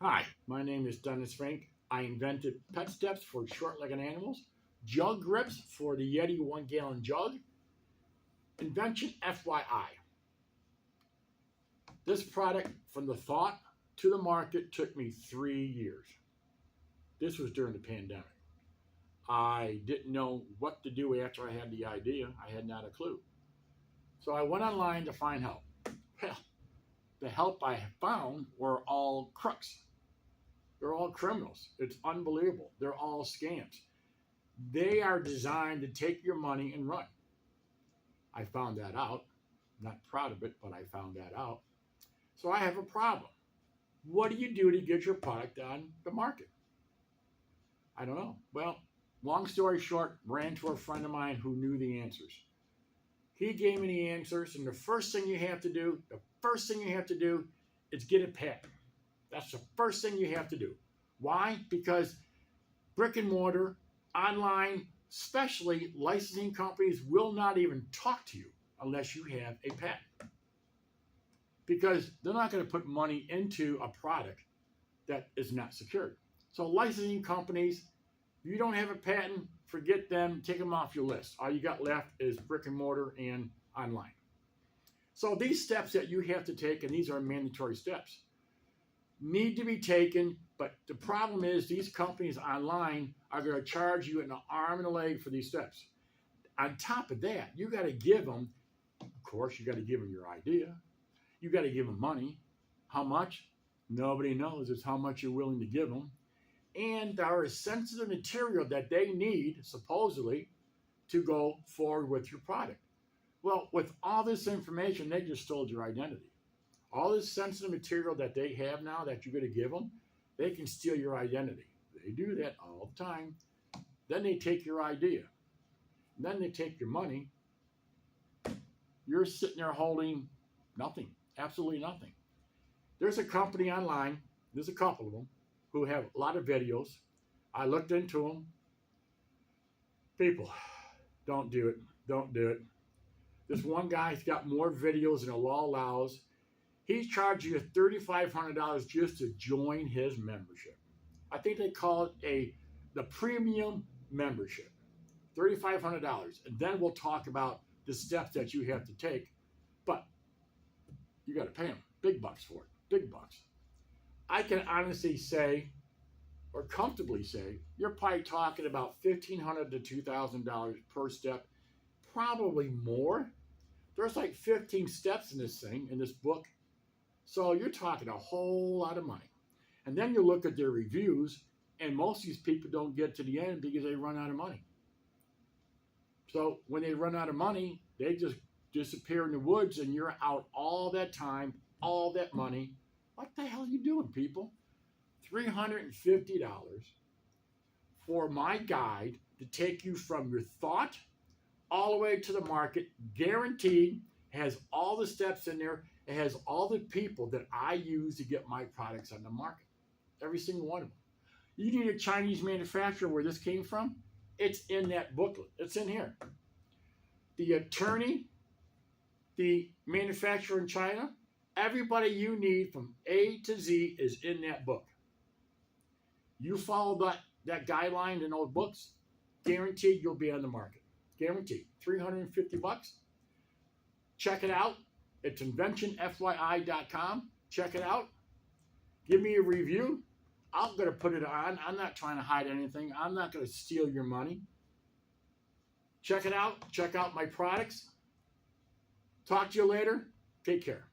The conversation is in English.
Hi, my name is Dennis Fink. I invented pet steps for short-legged animals, jug grips for the Yeti 1 gallon jug. Invention FYI. This product, from the thought to the market, took me 3 years. This was during the pandemic. I didn't know what to do after I had the idea. I had not a clue. So I went online to find help. Well, the help I found were all crooks. They're all criminals. It's unbelievable. They're all scams. They are designed to take your money and run. I found that out. I'm not proud of it, but I found that out. So I have a problem. What do you do to get your product on the market? I don't know. Well, long story short, ran to a friend of mine who knew the answers. He gave me the answers, and the first thing you have to do is get a patent. That's the first thing you have to do. Why? Because brick and mortar, online, especially licensing companies will not even talk to you unless you have a patent. Because they're not going to put money into a product that is not secured. So licensing companies, if you don't have a patent, forget them, take them off your list. All you got left is brick and mortar and online. So these steps that you have to take, and these are mandatory steps, need to be taken, but the problem is these companies online are going to charge you an arm and a leg for these steps. On top of that, you got to give them, of course, you got to give them your idea. You got to give them money. How much? Nobody knows. It's how much you're willing to give them. And there is sensitive material that they need, supposedly, to go forward with your product. Well, with all this information, they just stole your identity. All this sensitive material that they have now that you're going to give them, they can steal your identity. They do that all the time. Then they take your idea. And then they take your money. You're sitting there holding nothing, absolutely nothing. There's a company online, there's a couple of them, who have a lot of videos. I looked into them. People, don't do it. Don't do it. This one guy's got more videos than the law allows. He's charging you $3,500 just to join his membership. I think they call it the premium membership. $3,500. And then we'll talk about the steps that you have to take. But you got to pay them big bucks for it. Big bucks. I can honestly say, or comfortably say, you're probably talking about $1,500 to $2,000 per step. Probably more. There's like 15 steps in this thing, in this book. So you're talking a whole lot of money. And then you look at their reviews, and most of these people don't get to the end because they run out of money. So when they run out of money, they just disappear in the woods, and you're out all that time, all that money. What the hell are you doing, people? $350 for my guide to take you from your thought all the way to the market, guaranteed. Has all the steps in there. It has all the people that I use to get my products on the market. Every single one of them. You need a Chinese manufacturer where this came from? It's in that booklet. It's in here. The attorney, the manufacturer in China, everybody you need from A to Z is in that book. You follow that guideline in those books, guaranteed you'll be on the market. Guaranteed. $350. Check it out. It's inventionfyi.com. Check it out. Give me a review. I'm going to put it on. I'm not trying to hide anything. I'm not going to steal your money. Check it out. Check out my products. Talk to you later. Take care.